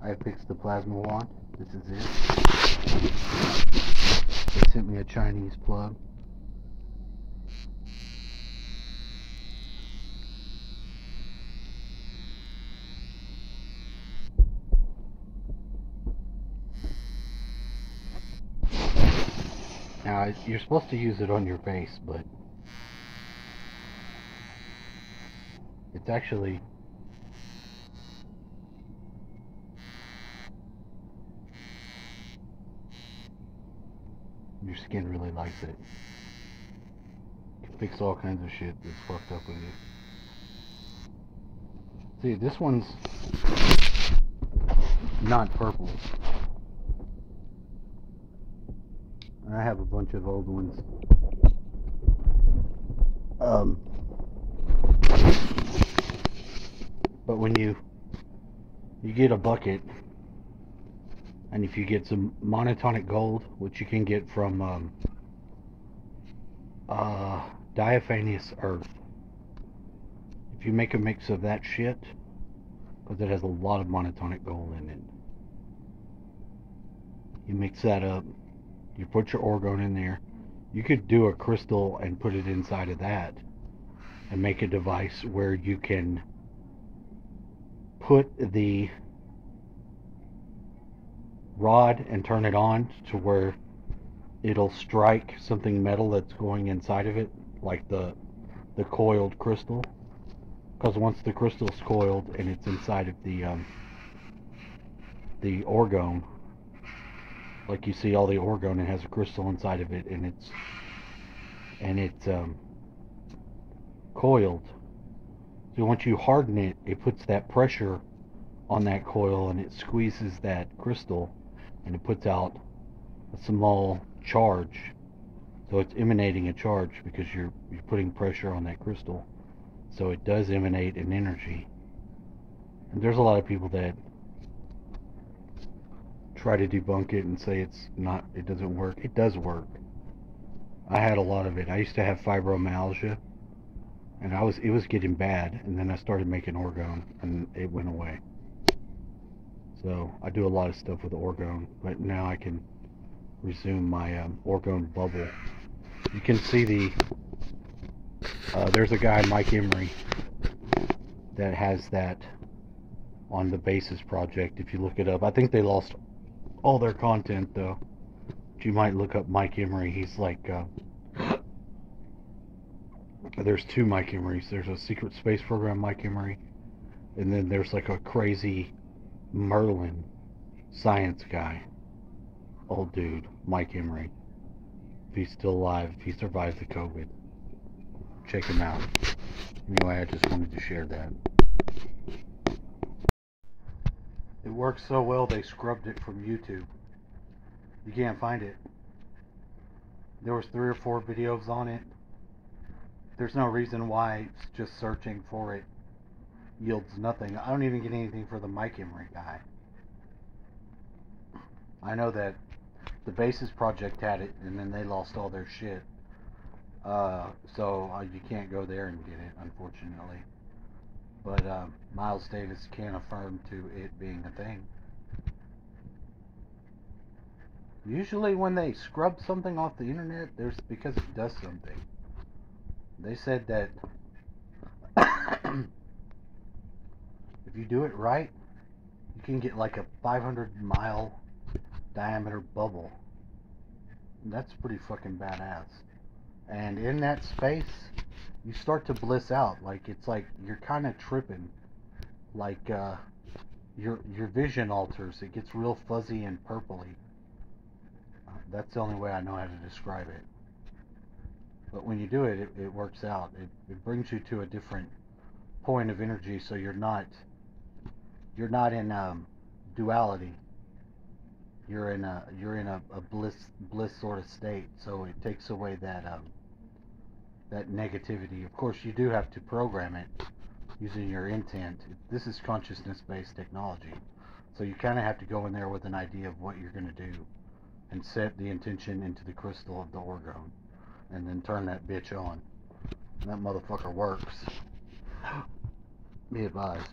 I fixed the plasma wand. This is it. They sent me a Chinese plug. Now, you're supposed to use it on your face, but it's actually your skin really likes it. You can fix all kinds of shit that's fucked up with it. See, this one's not purple. I have a bunch of old ones. But when you get a bucket, and if you get some monotonic gold, which you can get from diaphanous earth, if you make a mix of that shit, because it has a lot of monotonic gold in it, you mix that up, you put your orgone in there. You could do a crystal and put it inside of that and make a device where you can put the rod and turn it on to where it'll strike something metal that's going inside of it, like the coiled crystal. Because once the crystal's coiled and it's inside of the orgone, like you see all the orgone, it has a crystal inside of it, and it's coiled. So once you harden it, it puts that pressure on that coil and it squeezes that crystal, and it puts out a small charge. So it's emanating a charge because you're putting pressure on that crystal. So it does emanate an energy. And there's a lot of people that try to debunk it and say it doesn't work. It does work. I had a lot of it. I used to have fibromyalgia, and it was getting bad, and then I started making orgone, and it went away. So I do a lot of stuff with orgone, but now I can resume my orgone bubble. You can see there's a guy, Mike Emery, that has that on the Basis project. If you look it up, I think they lost all their content though. But you might look up Mike Emery. He's like there's two Mike Emerys. There's a secret space program Mike Emery, and then there's like a crazy Merlin science guy, old dude, Mike Emery. If he's still alive, if he survived the COVID, check him out. Anyway, I just wanted to share that. It works so well they scrubbed it from YouTube. You can't find it. There was 3 or 4 videos on it. There's no reason why just searching for it yields nothing. I don't even get anything for the Mike Emery guy. I know that the Basis project had it, and then they lost all their shit. So you can't go there and get it, unfortunately. But Miles Davis can affirm to it being a thing. Usually when they scrub something off the internet, there's because it does something. They said that if you do it right, you can get like a 500-mile diameter bubble. And that's pretty fucking badass. And in that space, you start to bliss out. Like, it's like you're kind of tripping. Like your vision alters. It gets real fuzzy and purpley. That's the only way I know how to describe it. But when you do it, it works out. It brings you to a different point of energy, so you're not in duality. You're in a bliss sort of state. So it takes away that negativity. Of course, you do have to program it using your intent. This is consciousness-based technology, so you kind of have to go in there with an idea of what you're going to do, and set the intention into the crystal of the orgone, and then turn that bitch on. And that motherfucker works. Be advised.